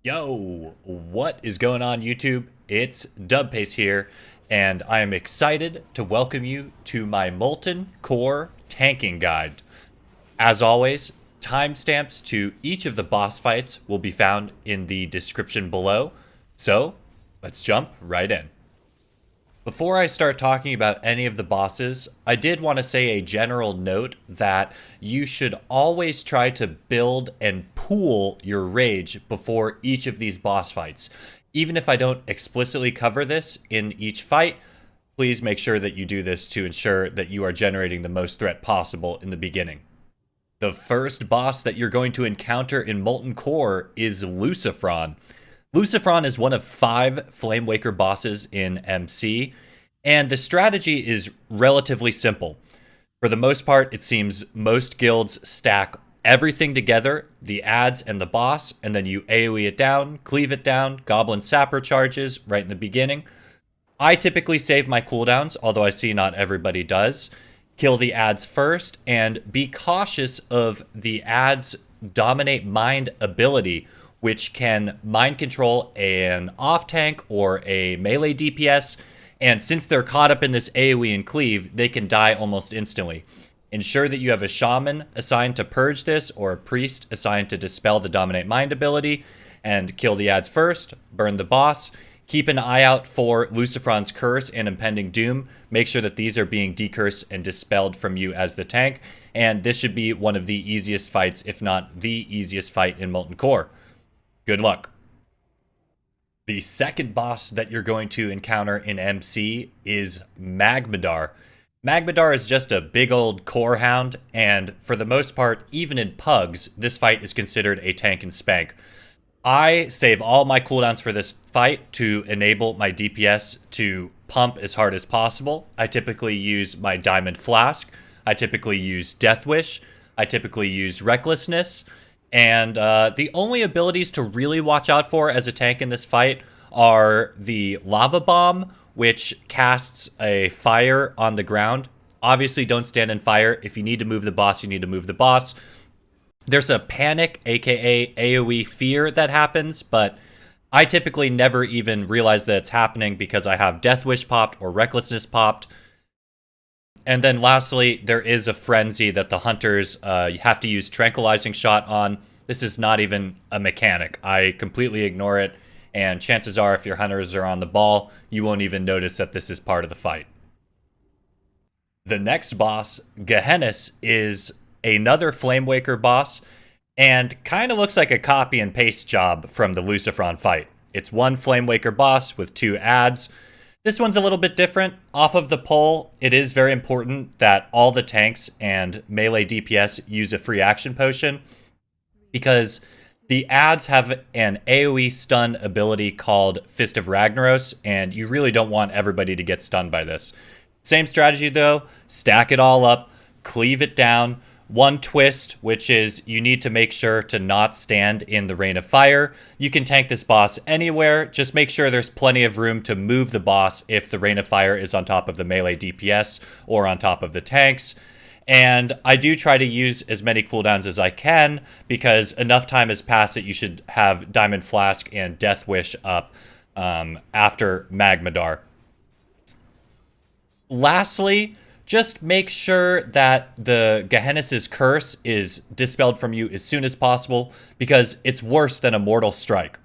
Yo, what is going on YouTube? It's Dubpace here, and I am excited to welcome you to my Molten Core tanking guide. As always, timestamps to each of the boss fights will be found in the description below, so let's jump right in. Before I start talking about any of the bosses, I did want to say a general note that you should always try to build and pool your rage before each of these boss fights. Even if I don't explicitly cover this in each fight, please make sure that you do this to ensure that you are generating the most threat possible in the beginning. The first boss that you're going to encounter in Molten Core is Lucifron. Lucifron is one of 5 Flamewaker bosses in MC, and the strategy is relatively simple. For the most part, it seems most guilds stack everything together, the adds and the boss, and then you AoE it down, cleave it down, Goblin Sapper charges right in the beginning. I typically save my cooldowns, although I see not everybody does. Kill the adds first, and be cautious of the adds Dominate Mind ability, which can mind control an off tank or a melee DPS, and since they're caught up in this AoE and cleave, they can die almost instantly. Ensure that you have a shaman assigned to purge this or a priest assigned to dispel the Dominate Mind ability, and kill the adds first, burn the boss. Keep an eye out for Lucifron's curse and impending doom. Make sure that these are being decursed and dispelled from you as the tank, and this should be one of the easiest fights, if not the easiest fight in Molten Core. Good luck. The second boss that you're going to encounter in MC is Magmadar. Magmadar is just a big old core hound, and for the most part, even in pugs, this fight is considered a tank and spank. I save all my cooldowns for this fight to enable my DPS to pump as hard as possible. I typically use my Diamond Flask. I typically use Death Wish. I typically use Recklessness. And the only abilities to really watch out for as a tank in this fight are the Lava Bomb, which casts a fire on the ground. Obviously, don't stand in fire. If you need to move the boss, you need to move the boss. There's a Panic, aka AoE Fear, that happens, but I typically never even realize that it's happening because I have Death Wish popped or Recklessness popped. And then lastly, there is a Frenzy that the hunters have to use Tranquilizing Shot on. This is not even a mechanic. I completely ignore it, and chances are if your hunters are on the ball, you won't even notice that this is part of the fight. The next boss, Gehennas, is another Flamewaker boss, and kind of looks like a copy and paste job from the Lucifron fight. It's one Flamewaker boss with 2 adds. This one's a little bit different. Off of the pole, it is very important that all the tanks and melee DPS use a free action potion, because the adds have an AoE stun ability called Fist of Ragnaros, and you really don't want everybody to get stunned by this. Same strategy though, stack it all up, cleave it down. One twist, which is you need to make sure to not stand in the rain of fire. You can tank this boss anywhere, just make sure there's plenty of room to move the boss if the rain of fire is on top of the melee DPS or on top of the tanks. And I do try to use as many cooldowns as I can, because enough time has passed that you should have Diamond Flask and Death Wish up after Magmadar. Lastly, just make sure that the Gehennas' curse is dispelled from you as soon as possible, because it's worse than a mortal strike.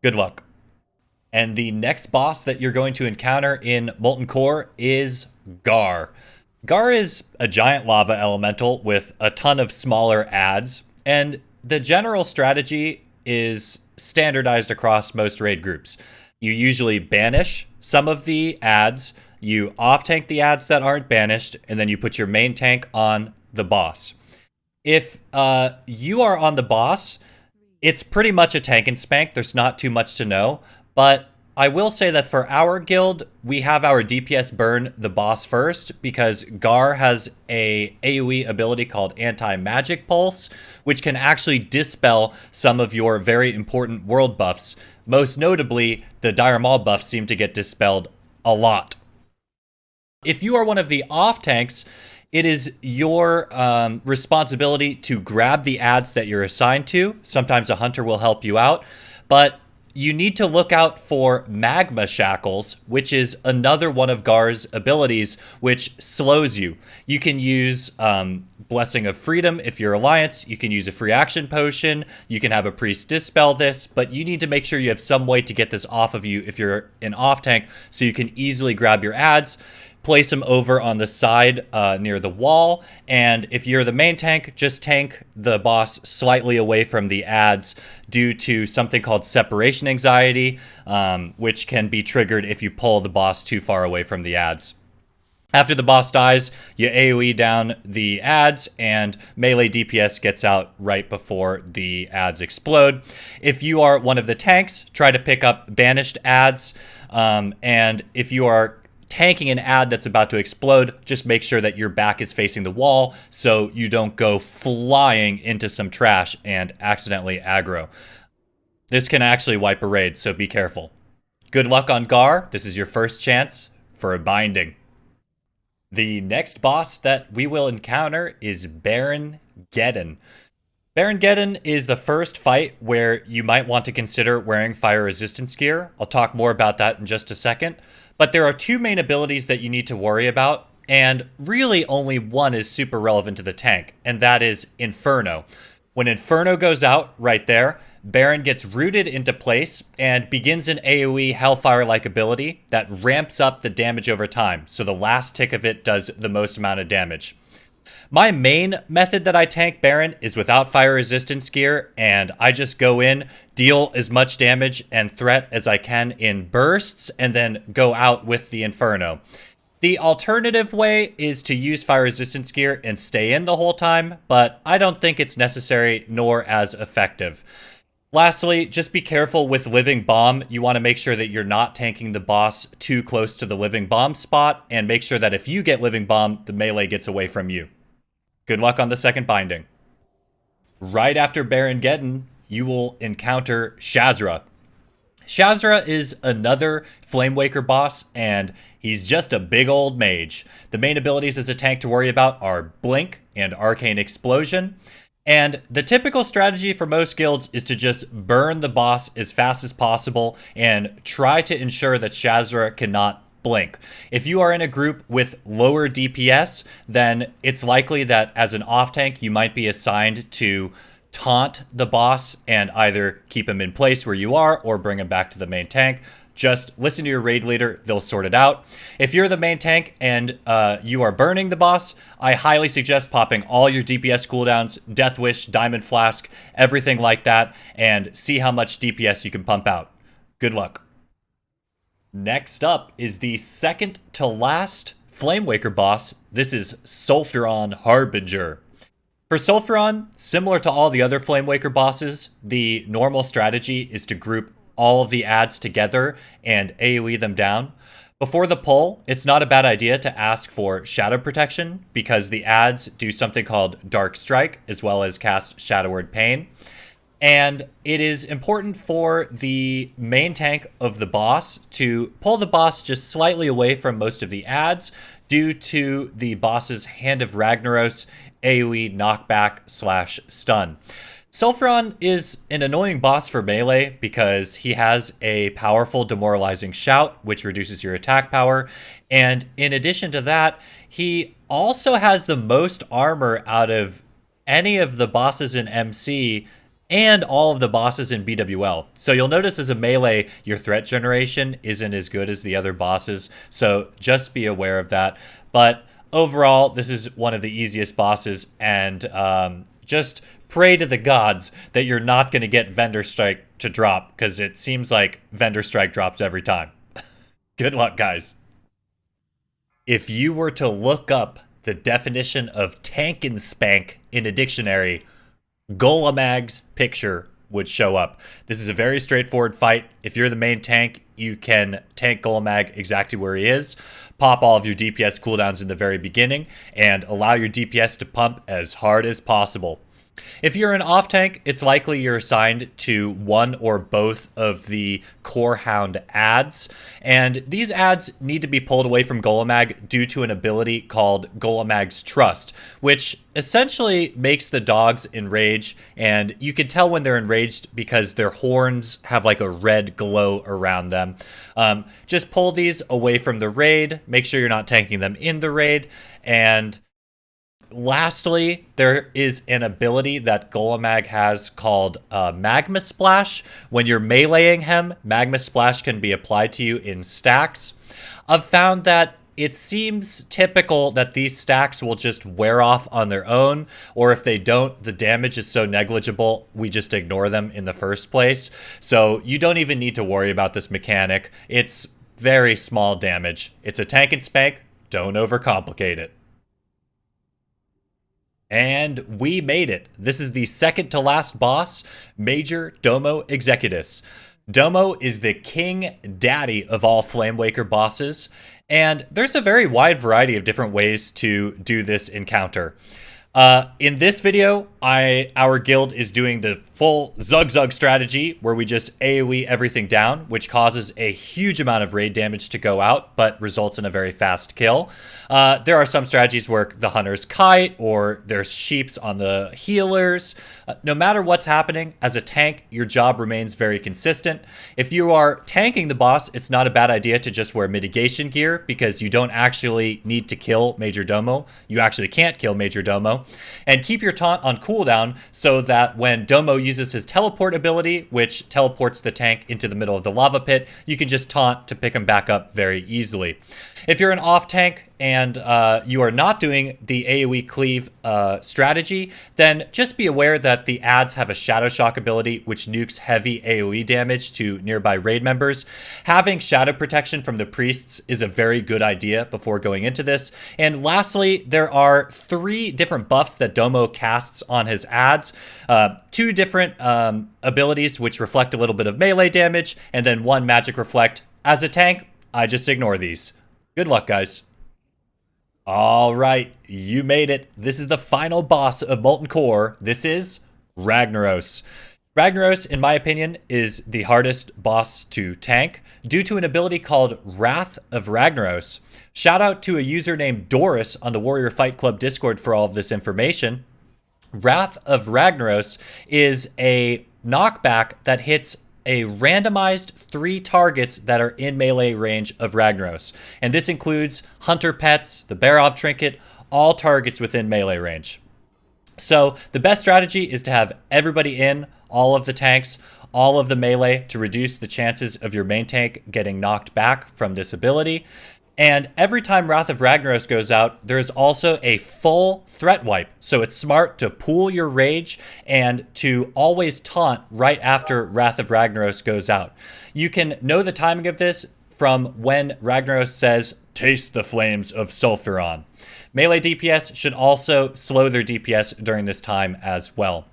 Good luck. And the next boss that you're going to encounter in Molten Core is Garr. Garr is a giant lava elemental with a ton of smaller adds, and the general strategy is standardized across most raid groups. You usually banish some of the adds, you off-tank the adds that aren't banished, and then you put your main tank on the boss. If you are on the boss, it's pretty much a tank and spank. There's not too much to know, but I will say that for our guild, we have our DPS burn the boss first, because Garr has a AoE ability called Anti-Magic Pulse, which can actually dispel some of your very important world buffs. Most notably, the Dire Maul buffs seem to get dispelled a lot. If you are one of the off tanks, it is your responsibility to grab the adds that you're assigned to. Sometimes a hunter will help you out, But you need to look out for Magma Shackles, which is another one of Garr's abilities, which slows you. You can use Blessing of Freedom if you're Alliance. You can use a free action potion. You can have a priest dispel this, but you need to make sure you have some way to get this off of you if you're an off tank, so you can easily grab your adds, place them over on the side near the wall, and if you're the main tank, just tank the boss slightly away from the adds due to something called separation anxiety, which can be triggered if you pull the boss too far away from the adds. After the boss dies, you AoE down the adds, and melee DPS gets out right before the adds explode. If you are one of the tanks, try to pick up banished adds, and if you are tanking an ad that's about to explode, just make sure that your back is facing the wall so you don't go flying into some trash and accidentally aggro. This can actually wipe a raid, so be careful. Good luck on Garr. This is your first chance for a binding. The next boss that we will encounter is Baron Geddon. Baron Geddon is the first fight where you might want to consider wearing fire resistance gear. I'll talk more about that in just a second. But there are two main abilities that you need to worry about, and really only one is super relevant to the tank, and that is Inferno. When Inferno goes out right there, Baron gets rooted into place and begins an AoE Hellfire-like ability that ramps up the damage over time, so the last tick of it does the most amount of damage. My main method that I tank Baron is without fire resistance gear, and I just go in, deal as much damage and threat as I can in bursts, and then go out with the Inferno. The alternative way is to use fire resistance gear and stay in the whole time, but I don't think it's necessary nor as effective. Lastly, just be careful with Living Bomb. You want to make sure that you're not tanking the boss too close to the Living Bomb spot, and make sure that if you get Living Bomb, the melee gets away from you. Good luck on the second binding. Right after Baron Geddon, you will encounter Shazzrah. Shazzrah is another Flamewaker boss, and he's just a big old mage. The main abilities as a tank to worry about are Blink and Arcane Explosion. And the typical strategy for most guilds is to just burn the boss as fast as possible and try to ensure that Shazzrah cannot blink. If you are in a group with lower DPS, then it's likely that as an off tank, you might be assigned to taunt the boss and either keep him in place where you are or bring him back to the main tank. Just listen to your raid leader, they'll sort it out. If you're the main tank and you are burning the boss, I highly suggest popping all your DPS cooldowns, Death Wish, Diamond Flask, everything like that, and see how much DPS you can pump out. Good luck. Next up is the second to last Flamewaker boss. This is Sulfuron Harbinger. For Sulfuron, similar to all the other Flamewaker bosses, the normal strategy is to group all of the adds together and AoE them down. Before the pull, it's not a bad idea to ask for Shadow Protection because the adds do something called Dark Strike as well as cast Shadow Word Pain. And it is important for the main tank of the boss to pull the boss just slightly away from most of the adds due to the boss's Hand of Ragnaros AoE knockback/stun. Sulfuron is an annoying boss for melee because he has a powerful demoralizing shout, which reduces your attack power. And in addition to that, he also has the most armor out of any of the bosses in MC and all of the bosses in BWL. So you'll notice as a melee, your threat generation isn't as good as the other bosses. So just be aware of that. But overall, this is one of the easiest bosses, and just pray to the gods that you're not going to get Vendor Strike to drop, because it seems like Vendor Strike drops every time. Good luck, guys. If you were to look up the definition of tank and spank in a dictionary, Golemagg's picture would show up. This is a very straightforward fight. If you're the main tank, you can tank Golemagg exactly where he is, pop all of your DPS cooldowns in the very beginning, and allow your DPS to pump as hard as possible. If you're an off tank, it's likely you're assigned to one or both of the Core Hound ads, and these ads need to be pulled away from Golemagg due to an ability called Golemagg's Trust, which essentially makes the dogs enrage, and you can tell when they're enraged because their horns have like a red glow around them. Just pull these away from the raid, make sure you're not tanking them in the raid, and lastly, there is an ability that Golemagg has called Magma Splash. When you're meleeing him, Magma Splash can be applied to you in stacks. I've found that it seems typical that these stacks will just wear off on their own, or if they don't, the damage is so negligible, we just ignore them in the first place. So you don't even need to worry about this mechanic. It's very small damage. It's a tank and spank. Don't overcomplicate it. And we made it. This is the second to last boss, Majordomo Executus. Domo is the king daddy of all Flamewaker bosses, and there's a very wide variety of different ways to do this encounter. In this video, our guild is doing the full Zug strategy where we just AoE everything down, which causes a huge amount of raid damage to go out, but results in a very fast kill. There are some strategies where the hunters kite, or there's sheeps on the healers. No matter what's happening, as a tank, your job remains very consistent. If you are tanking the boss, it's not a bad idea to just wear mitigation gear, because you don't actually need to kill Majordomo. You actually can't kill Majordomo. And keep your taunt on cooldown so that when Domo uses his teleport ability, which teleports the tank into the middle of the lava pit, you can just taunt to pick him back up very easily. If you're an off tank and you are not doing the AoE cleave strategy, then just be aware that the ads have a Shadow Shock ability, which nukes heavy AoE damage to nearby raid members. Having shadow protection from the priests is a very good idea before going into this. And lastly, there are 3 different buffs that Domo casts on his ads. 2 different abilities which reflect a little bit of melee damage, and then 1 magic reflect. As a tank, I just ignore these. Good luck, guys. All right, you made it. This is the final boss of Molten Core. This is Ragnaros. Ragnaros, in my opinion, is the hardest boss to tank due to an ability called Wrath of Ragnaros. Shout out to a user named Doris on the Warrior Fight Club Discord for all of this information. Wrath of Ragnaros is a knockback that hits a randomized 3 targets that are in melee range of Ragnaros. And this includes hunter pets, the Barov trinket, all targets within melee range. So the best strategy is to have everybody in, all of the tanks, all of the melee, to reduce the chances of your main tank getting knocked back from this ability. And every time Wrath of Ragnaros goes out, there is also a full threat wipe. So it's smart to pool your rage and to always taunt right after Wrath of Ragnaros goes out. You can know the timing of this from when Ragnaros says, "Taste the flames of Sulfuron." Melee DPS should also slow their DPS during this time as well.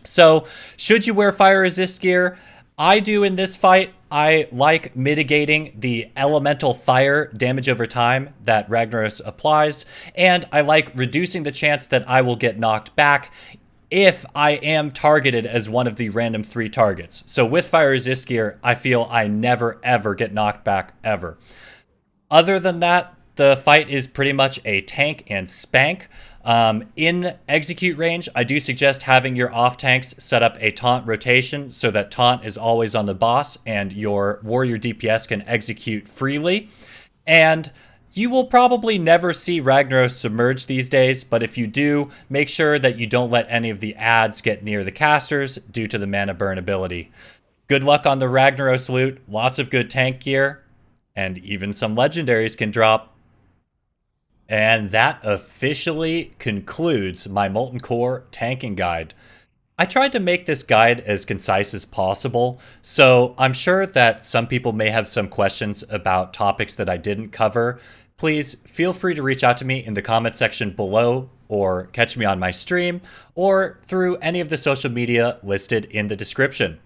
So, should you wear fire resist gear? I do in this fight. I like mitigating the elemental fire damage over time that Ragnaros applies, and I like reducing the chance that I will get knocked back if I am targeted as one of the random 3 targets. So with fire resist gear, I feel I never ever get knocked back ever. Other than that, the fight is pretty much a tank and spank. In execute range, I do suggest having your off tanks set up a taunt rotation so that taunt is always on the boss and your warrior DPS can execute freely. And you will probably never see Ragnaros submerge these days, but if you do, make sure that you don't let any of the ads get near the casters due to the mana burn ability. Good luck on the Ragnaros loot, lots of good tank gear, and even some legendaries can drop. And that officially concludes my Molten Core tanking guide. I tried to make this guide as concise as possible, so I'm sure that some people may have some questions about topics that I didn't cover. Please feel free to reach out to me in the comment section below, or catch me on my stream, or through any of the social media listed in the description.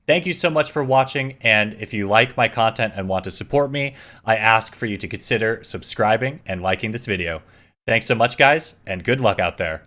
Thank you so much for watching, and if you like my content and want to support me, I ask for you to consider subscribing and liking this video. Thanks so much, guys, and good luck out there.